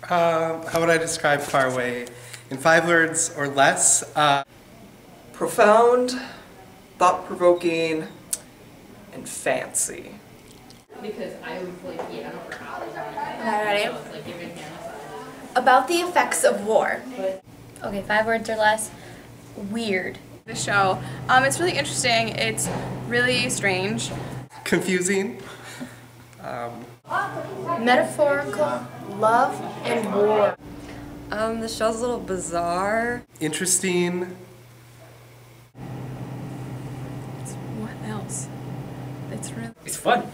How would I describe Far Away? In 5 words or less? Profound, thought-provoking, and fancy. Because I would play piano for hours on Am I ready? like giving him About the effects of war. Okay, 5 words or less. Weird. The show. It's really interesting. It's really strange. Confusing. Metaphorical, love, and war. The show's a little bizarre. Interesting. What else? It's fun.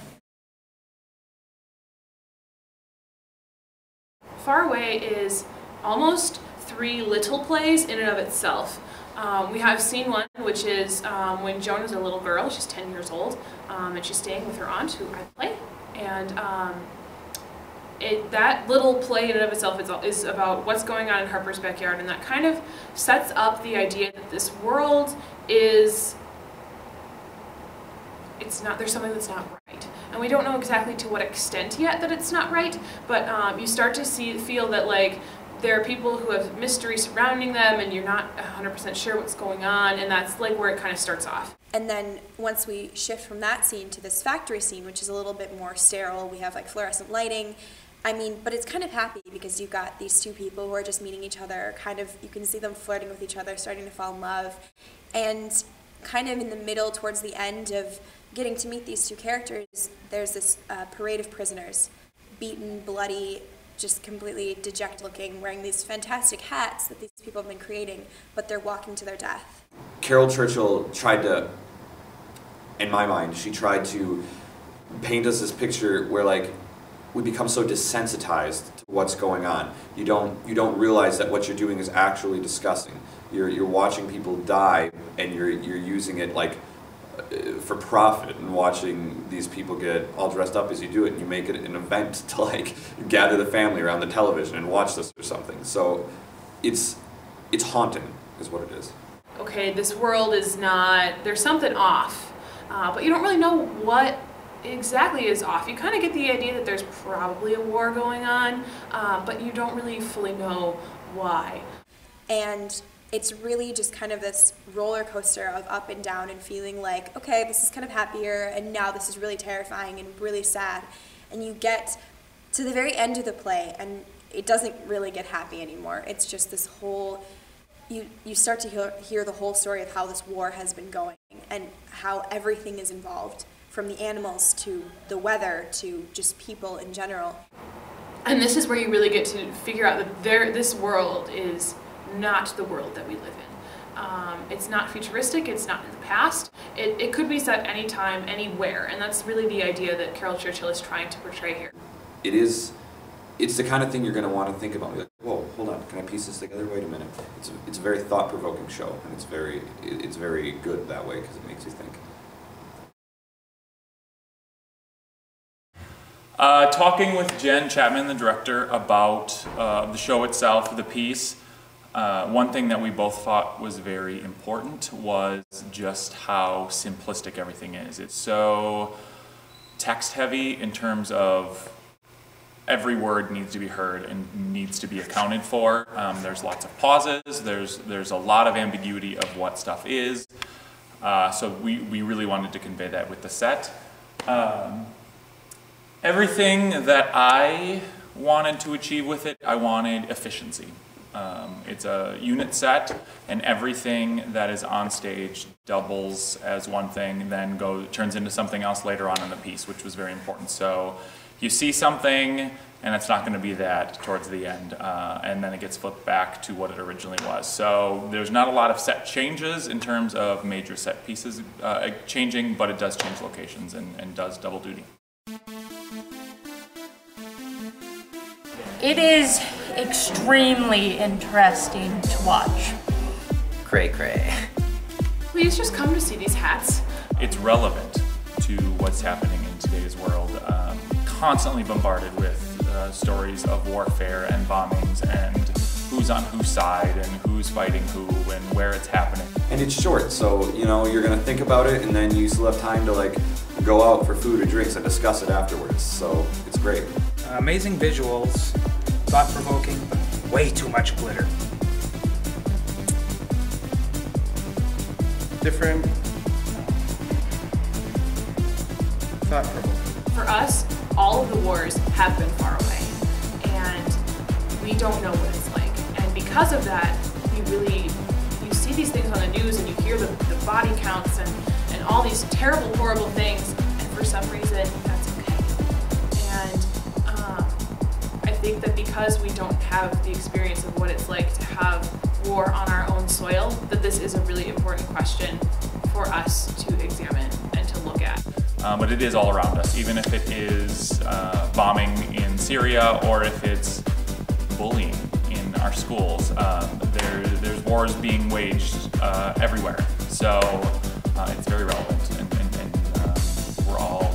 Far Away is almost 3 little plays in and of itself. We have scene 1, which is when Joan is a little girl. She's 10 years old, and she's staying with her aunt, who I play. And that little play in and of itself is about what's going on in Harper's backyard, and that kind of sets up the idea that this world is, there's something that's not right. And we don't know exactly to what extent yet that it's not right, but you start to feel that like there are people who have mystery surrounding them and you're not 100% sure what's going on, and that's like where it kind of starts off. And then once we shift from that scene to this factory scene, which is a little bit more sterile, we have like fluorescent lighting. But it's kind of happy because you've got these 2 people who are just meeting each other, kind of, you can see them flirting with each other, starting to fall in love. And kind of in the middle, towards the end of getting to meet these 2 characters, there's this parade of prisoners, beaten, bloody, just completely dejected looking, wearing these fantastic hats that these people have been creating, but they're walking to their death. Caryl Churchill tried to, in my mind, she tried to paint us this picture where like we become so desensitized to what's going on. You don't realize that what you're doing is actually disgusting. You're watching people die, and you're using it like for profit, and watching these people get all dressed up as you do it, and you make it an event to like gather the family around the television and watch this or something. So it's haunting is what it is. Okay, this world is not, there's something off, but you don't really know what exactly is off. You kind of get the idea that there's probably a war going on, but you don't really fully know why. And it's really just kind of this roller coaster of up and down and feeling like, okay, this is kind of happier, and now this is really terrifying and really sad. And you get to the very end of the play, and it doesn't really get happy anymore. It's just this whole, you start to hear the whole story of how this war has been going and how everything is involved, from the animals to the weather to just people in general. And this is where you really get to figure out that this world is not the world that we live in. It's not futuristic, it's not in the past. It could be set anytime, anywhere, and that's really the idea that Caryl Churchill is trying to portray here. It's the kind of thing you're going to want to think about. Be like, whoa, hold on, can I piece this together? Wait a minute. It's a very thought-provoking show, and it's very good that way because it makes you think. Talking with Jen Chapman, the director, about the show itself, the piece, one thing that we both thought was very important was just how simplistic everything is. It's so text heavy in terms of every word needs to be heard and needs to be accounted for. There's lots of pauses, there's a lot of ambiguity of what stuff is. So we really wanted to convey that with the set. Everything that I wanted to achieve with it, I wanted efficiency. It's a unit set, and everything that is on stage doubles as one thing, then turns into something else later on in the piece, which was very important. So you see something, and it's not going to be that towards the end, and then it gets flipped back to what it originally was. So there's not a lot of set changes in terms of major set pieces changing, but it does change locations and does double duty. It is extremely interesting to watch. Cray cray. Please just come to see these hats. It's relevant to what's happening in today's world. Constantly bombarded with stories of warfare and bombings and who's on whose side and who's fighting who and where it's happening. And it's short, so you're gonna think about it, and then you still have time to like go out for food or drinks and discuss it afterwards. So it's great. Amazing visuals, thought-provoking, but way too much glitter. Different. Thought-provoking. For us, all of the wars have been far away, and we don't know what it's like. And because of that, you see these things on the news and you hear the body counts and all these terrible, horrible things, and for some reason, that's okay. And I think that because we don't have the experience of what it's like to have war on our own soil, that this is a really important question for us to examine and to look at. But it is all around us, even if it is bombing in Syria or if it's bullying in our schools. There's wars being waged everywhere, so it's very relevant, and we're all